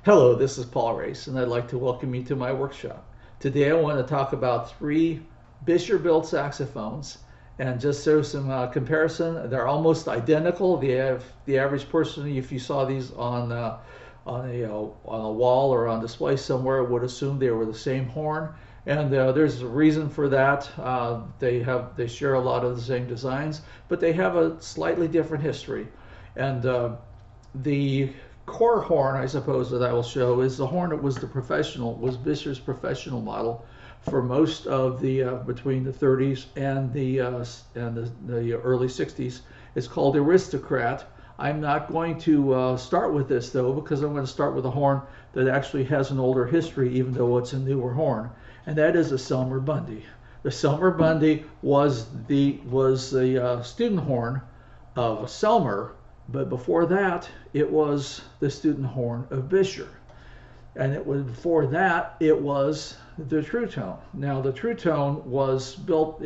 Hello, this is Paul Race, and I'd like to welcome you to my workshop. Today I want to talk about three Buescher built saxophones, and just so some comparison, they're almost identical. The average person, if you saw these on a wall or on display somewhere, would assume they were the same horn. And there's a reason for that. They share a lot of the same designs, but they have a slightly different history. And the core horn, I suppose, that I will show is the horn that was Buescher's professional model for most of the between the 30s and the early 60s. It's called Aristocrat. I'm not going to start with this though, because I'm going to start with a horn that actually has an older history, even though it's a newer horn, and that is a Selmer Bundy. The Selmer Bundy was the student horn of Selmer, but before that, it was the student horn of Buescher. And before that, it was the TruTone. Now, the TruTone was built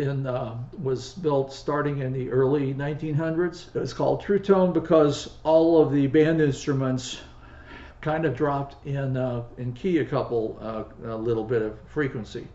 starting in the early 1900s. It's called TruTone because all of the band instruments kind of dropped in key a little bit of frequency.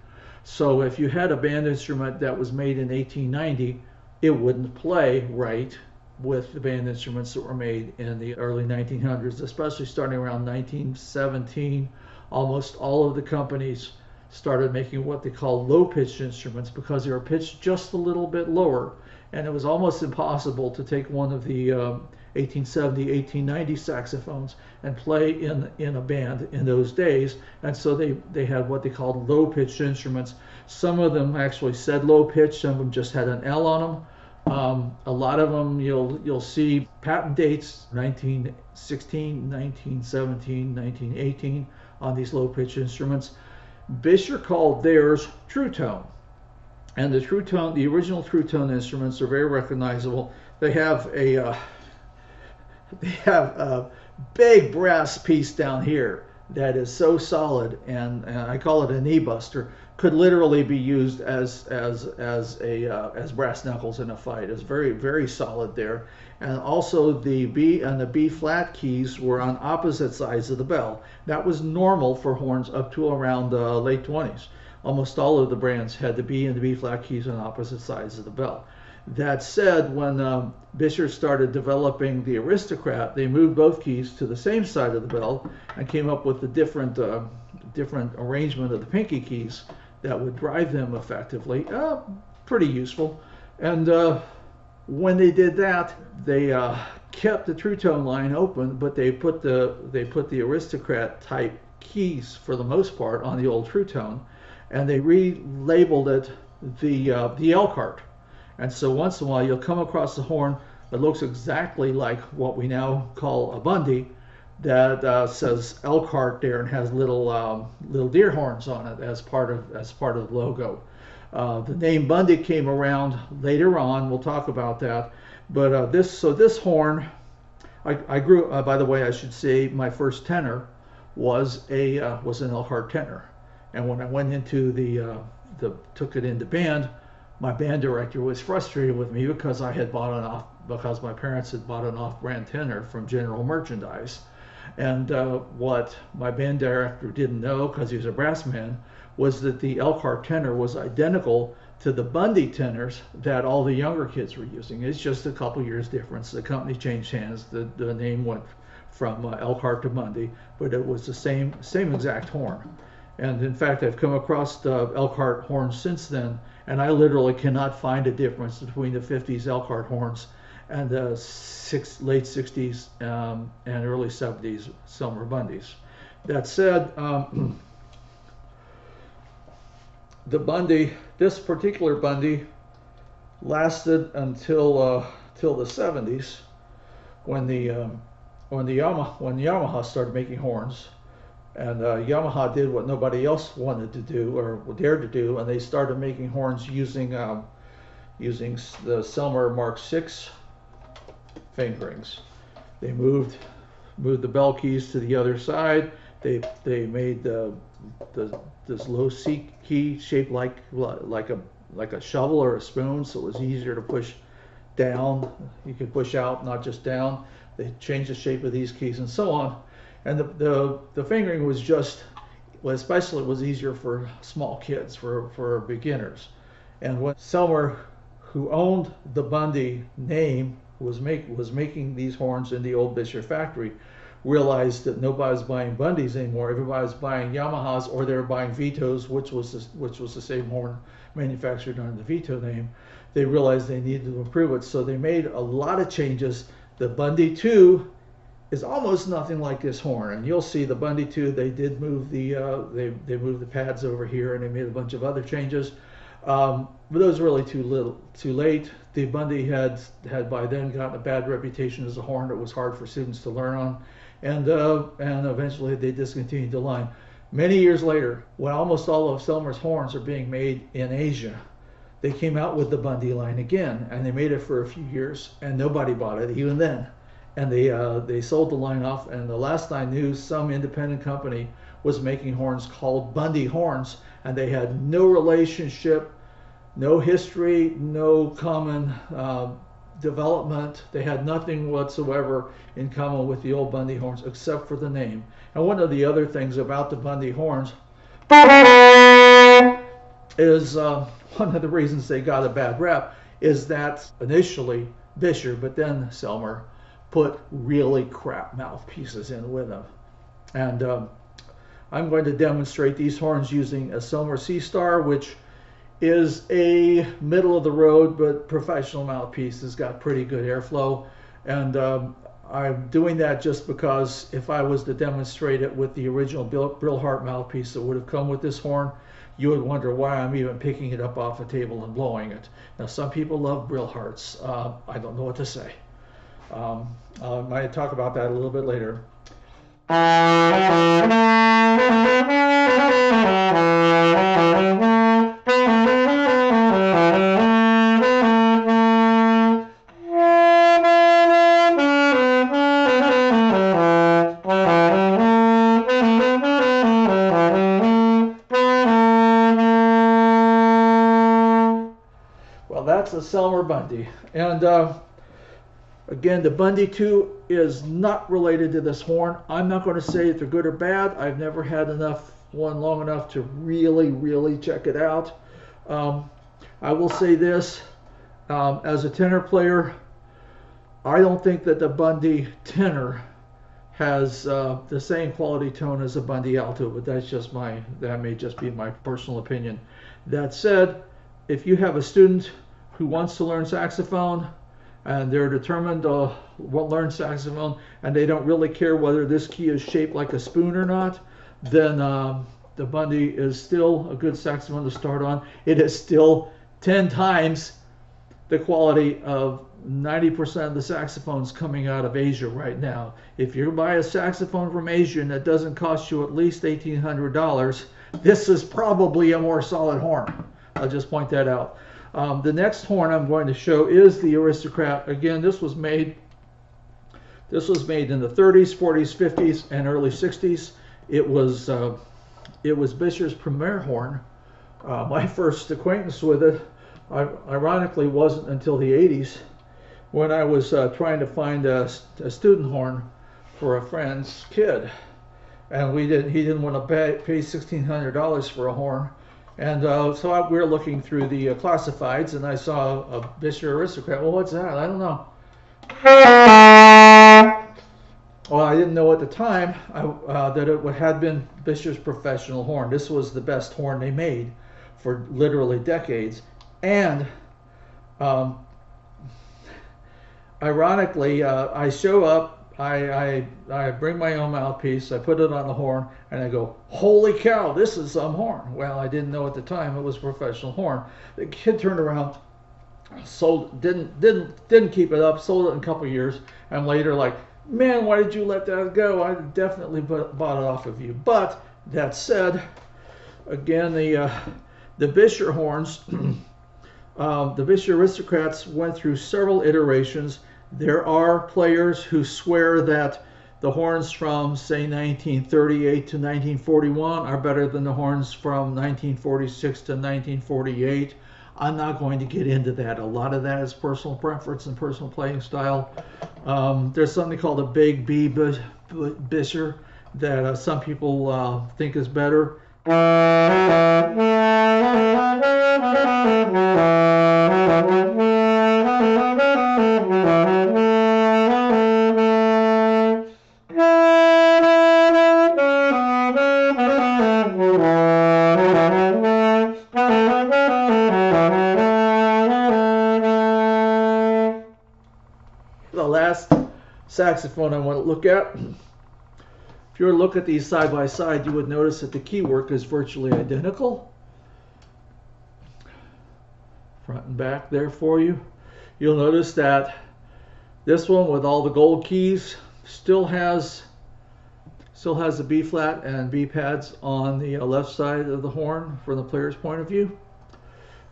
So if you had a band instrument that was made in 1890, it wouldn't play right with the band instruments that were made in the early 1900s, especially starting around 1917. Almost all of the companies started making what they call low-pitched instruments because they were pitched just a little bit lower, and it was almost impossible to take one of the 1870, 1890 saxophones and play in a band in those days. And so they had what they called low-pitched instruments. Some of them actually said low-pitched, some of them just had an L on them. A lot of them you'll see patent dates 1916, 1917, 1918 on these low pitch instruments. Buescher called theirs TruTone, and the original TruTone instruments are very recognizable. They have a big brass piece down here that is so solid, and I call it a knee buster. Could literally be used as brass knuckles in a fight. It's very, very solid there. And also the B and the B flat keys were on opposite sides of the bell. That was normal for horns up to around the late 20s. Almost all of the brands had the B and the B flat keys on opposite sides of the bell. That said, when Buescher started developing the Aristocrat, they moved both keys to the same side of the bell and came up with a different arrangement of the pinky keys that would drive them effectively. Pretty useful. And when they did that, they kept the TruTone line open, but they put the Aristocrat type keys for the most part on the old TruTone, and they relabeled it the Elkhart. And so once in a while you'll come across a horn that looks exactly like what we now call a Bundy, that says Elkhart there and has little deer horns on it as part of the logo. The name Bundy came around later on. We'll talk about that. But this horn, I grew. By the way, I should say my first tenor was an Elkhart tenor, and when I went into took it into band, my band director was frustrated with me because because my parents had bought an off-brand tenor from General Merchandise. And what my band director didn't know, because he was a brass man, was that the Elkhart tenor was identical to the Bundy tenors that all the younger kids were using. It's just a couple years difference. The company changed hands. The name went from Elkhart to Bundy, but it was the same exact horn. And in fact, I've come across the Elkhart horns since then, and I literally cannot find a difference between the 50s Elkhart horns and the late 60s and early 70s Selmer Bundys. That said, this particular Bundy lasted until the 70s, when Yamaha started making horns, and Yamaha did what nobody else wanted to do or dared to do, and they started making horns using the Selmer Mark VI fingerings. They moved the bell keys to the other side. They made this low C key shaped like a shovel or a spoon, so it was easier to push down. You could push out, not just down. They changed the shape of these keys and so on. And the fingering was just, well, especially it was easier for small kids, for beginners. And when Selmer, who owned the Bundy name, was making these horns in the old Buescher factory, realized that nobody was buying Bundys anymore. Everybody was buying Yamahas, or they were buying Vitos, which was the same horn manufactured under the Vito name. They realized they needed to improve it, so they made a lot of changes. The Bundy 2 is almost nothing like this horn, and you'll see the Bundy 2. They did move the they moved the pads over here, and they made a bunch of other changes. But those were really too late. The Bundy had by then gotten a bad reputation as a horn that was hard for students to learn on, and eventually they discontinued the line. Many years later, when almost all of Selmer's horns are being made in Asia, they came out with the Bundy line again, and they made it for a few years, and nobody bought it even then. And they sold the line off, and the last I knew, some independent company was making horns called Bundy horns, and they had no relationship, no history, no common development. They had nothing whatsoever in common with the old Bundy horns except for the name. And one of the other things about the Bundy horns is one of the reasons they got a bad rep is that initially Buescher, but then Selmer, put really crap mouthpieces in with them. And I'm going to demonstrate these horns using a Selmer C-Star, which is a middle of the road but professional mouthpiece. It's got pretty good airflow, and I'm doing that just because if I was to demonstrate it with the original Brillhart mouthpiece that would have come with this horn, you would wonder why I'm even picking it up off a table and blowing it. Now, some people love Brillharts. I don't know what to say. I might talk about that a little bit later. Well, that's a Selmer Bundy. And again, the Bundy 2 is not related to this horn. I'm not going to say if they're good or bad. I've never had one long enough to really check it out. I will say this, as a tenor player, I don't think that the Bundy tenor has the same quality tone as a Bundy alto, but that may just be my personal opinion. That said, if you have a student who wants to learn saxophone, and they're determined to learn saxophone, and they don't really care whether this key is shaped like a spoon or not, then the Bundy is still a good saxophone to start on. It is still 10 times the quality of 90% of the saxophones coming out of Asia right now. If you buy a saxophone from Asia and it doesn't cost you at least $1,800, this is probably a more solid horn. I'll just point that out. The next horn I'm going to show is the Aristocrat. Again, this was made in the 30s, 40s, 50s, and early 60s. It was Buescher's premier horn. My first acquaintance with it, ironically, wasn't until the 80s, when I was trying to find a student horn for a friend's kid, and he didn't want to pay $1,600 for a horn. And so we were looking through the classifieds, and I saw a Buescher Aristocrat. Well, what's that? I don't know. Well, I didn't know at the time that it had been Buescher's professional horn. This was the best horn they made for literally decades. And ironically, I show up, I bring my own mouthpiece, I put it on the horn, and I go, holy cow, this is some horn. Well, I didn't know at the time it was a professional horn. The kid turned around, didn't keep it up, sold it in a couple of years, and later like, man, why did you let that go? I definitely bought it off of you. But that said, again, the Buescher horns, the Buescher Aristocrats went through several iterations. There are players who swear that the horns from, say, 1938 to 1941 are better than the horns from 1946 to 1948. I'm not going to get into that. A lot of that is personal preference and personal playing style. There's something called a Big B Buescher, that some people think is better. The last saxophone I want to look at, if you were to look at these side by side, you would notice that the key work is virtually identical. Front and back there for you. You'll notice that this one with all the gold keys still has the B flat and B pads on the left side of the horn from the player's point of view.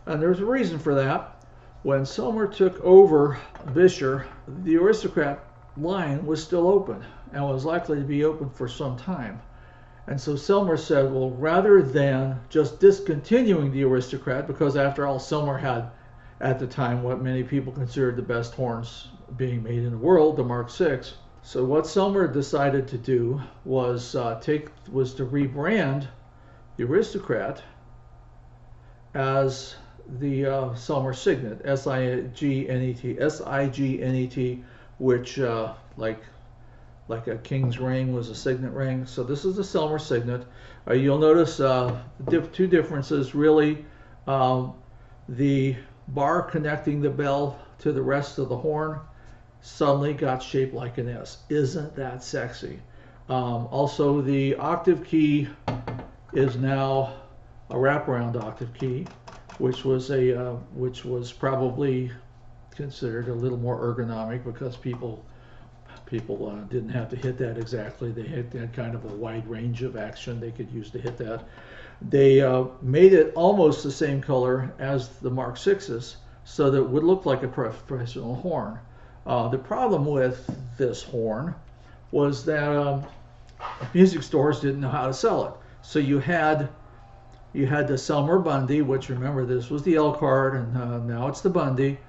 And there's a reason for that. When Selmer took over Buescher, the Aristocrat line was still open and was likely to be open for some time. And so Selmer said, well, rather than just discontinuing the Aristocrat, because after all, Selmer had at the time what many people considered the best horns being made in the world, the Mark VI. So what Selmer decided to do was to rebrand the Aristocrat as the Selmer Signet, S-I-G-N-E-T, which like a king's ring was a signet ring. So this is the Selmer Signet. You'll notice two differences really. The bar connecting the bell to the rest of the horn suddenly got shaped like an S. Isn't that sexy? Also, the octave key is now a wraparound octave key, which was probably considered a little more ergonomic because people didn't have to hit that exactly. They had kind of a wide range of action they could use to hit that. They made it almost the same color as the Mark VI's, so that it would look like a professional horn. The problem with this horn was that music stores didn't know how to sell it. So you had the Selmer Bundy, which, remember, this was the Elkhart, and now it's the Bundy.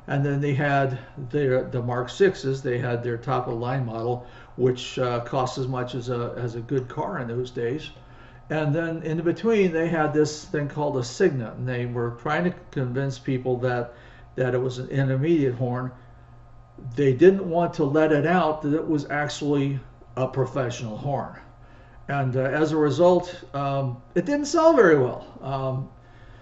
And then they had the Mark VI's. They had their top of the line model, which cost as much as a good car in those days. And then in between, they had this thing called a Signet, and they were trying to convince people that it was an intermediate horn. They didn't want to let it out that it was actually a professional horn. And as a result, it didn't sell very well.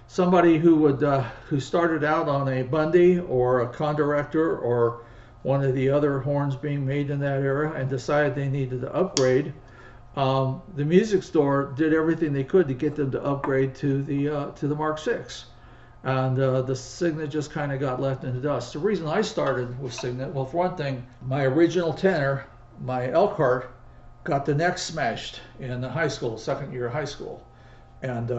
Somebody who started out on a Bundy or a Condirector or one of the other horns being made in that era and decided they needed to upgrade, the music store did everything they could to get them to upgrade to the Mark VI. And the Signet just kind of got left in the dust. The reason I started with Signet, well, for one thing, my original tenor, my Elkhart, got the neck smashed in high school, second year of high school. And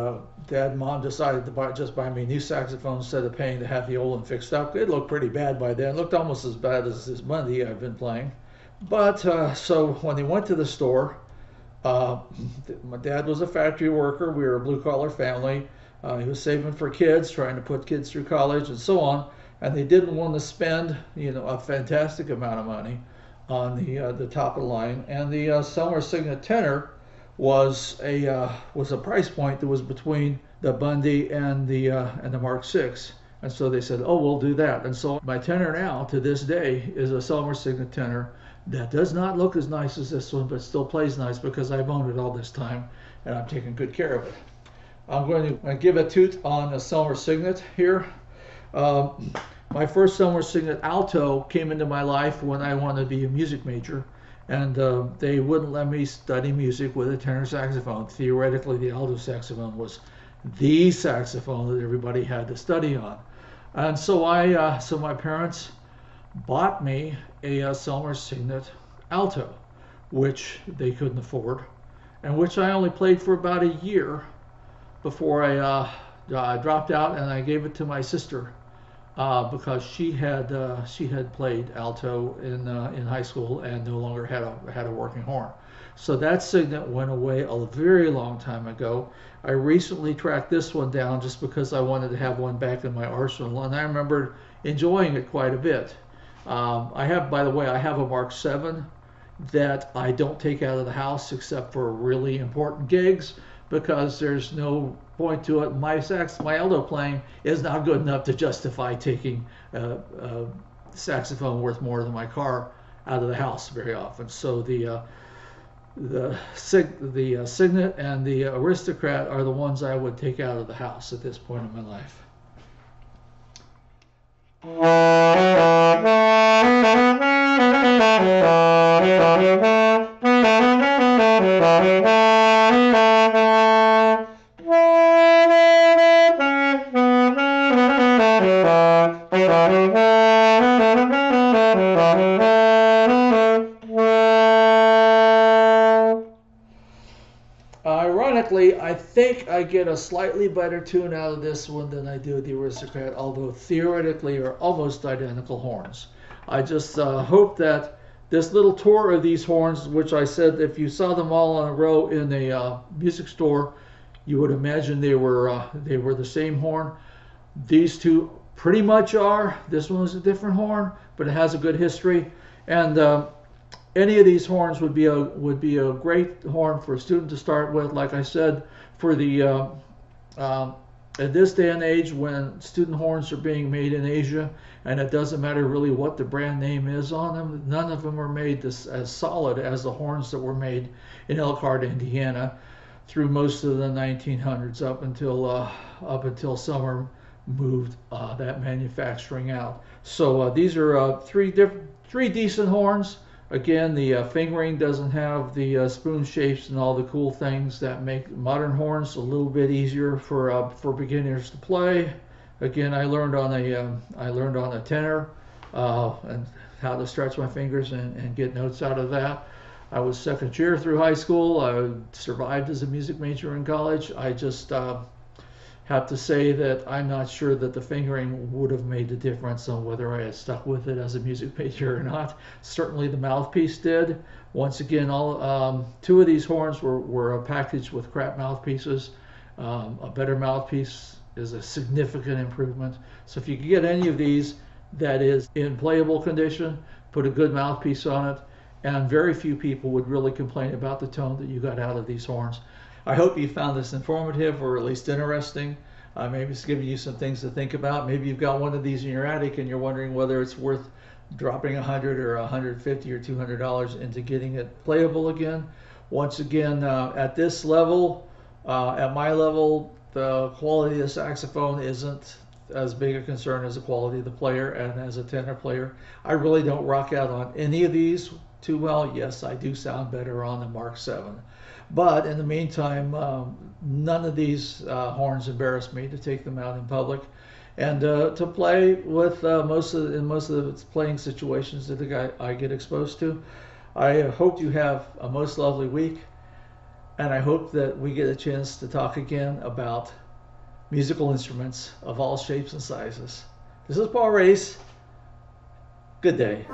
Dad and Mom decided to just buy me a new saxophone instead of paying to have the old one fixed up. It looked pretty bad by then. It looked almost as bad as this Bundy I've been playing. But so when they went to the store, my dad was a factory worker. We were a blue-collar family. He was saving for kids, trying to put kids through college and so on. And they didn't want to spend, a fantastic amount of money on the top of the line. And the Selmer Signet tenor was a price point that was between the Bundy and the Mark VI. And so they said, oh, we'll do that. And so my tenor now to this day is a Selmer Signet tenor that does not look as nice as this one, but still plays nice because I've owned it all this time and I'm taking good care of it. I'm going to give a toot on a Selmer Signet here. My first Selmer Signet alto came into my life when I wanted to be a music major, and they wouldn't let me study music with a tenor saxophone. Theoretically, the alto saxophone was the saxophone that everybody had to study on. And so so my parents bought me a Selmer Signet alto, which they couldn't afford, and which I only played for about a year before I dropped out, and I gave it to my sister because she had played alto in high school and no longer had a working horn. So that Signet went away a very long time ago. I recently tracked this one down just because I wanted to have one back in my arsenal, and I remember enjoying it quite a bit. By the way, I have a Mark VII that I don't take out of the house except for really important gigs, because there's no point to it. My alto playing is not good enough to justify taking a saxophone worth more than my car out of the house very often. So the Signet and the Aristocrat are the ones I would take out of the house at this point in my life. Ironically, I think I get a slightly better tune out of this one than I do the Aristocrat, although theoretically are almost identical horns. I just hope that this little tour of these horns, which I said if you saw them all on a row in a music store, you would imagine they were the same horn. These two pretty much are. This one is a different horn, but it has a good history. And any of these horns would be a great horn for a student to start with. Like I said, for the at this day and age, when student horns are being made in Asia, and it doesn't matter really what the brand name is on them, none of them are made as solid as the horns that were made in Elkhart, Indiana, through most of the 1900s up until Selmer moved that manufacturing out. So these are three decent horns. Again, the fingering doesn't have the spoon shapes and all the cool things that make modern horns a little bit easier for beginners to play. Again, I learned on a tenor and how to stretch my fingers and get notes out of that. I was second year through high school. I survived as a music major in college. I just have to say that I'm not sure that the fingering would have made a difference on whether I had stuck with it as a music major or not. Certainly the mouthpiece did. Once again, two of these horns were packaged with crap mouthpieces. A better mouthpiece is a significant improvement. So if you can get any of these that is in playable condition, put a good mouthpiece on it, and very few people would really complain about the tone that you got out of these horns. I hope you found this informative or at least interesting. Maybe it's giving you some things to think about. Maybe you've got one of these in your attic and you're wondering whether it's worth dropping $100 or $150 or $200 into getting it playable again. Once again, at this level, at my level, the quality of the saxophone isn't as big a concern as the quality of the player. And as a tenor player, I really don't rock out on any of these too well. Yes, I do sound better on the Mark VII. But in the meantime, none of these horns embarrass me to take them out in public, and to play with most of the playing situations that I get exposed to. I hope you have a most lovely week, and I hope that we get a chance to talk again about musical instruments of all shapes and sizes. This is Paul Race. Good day.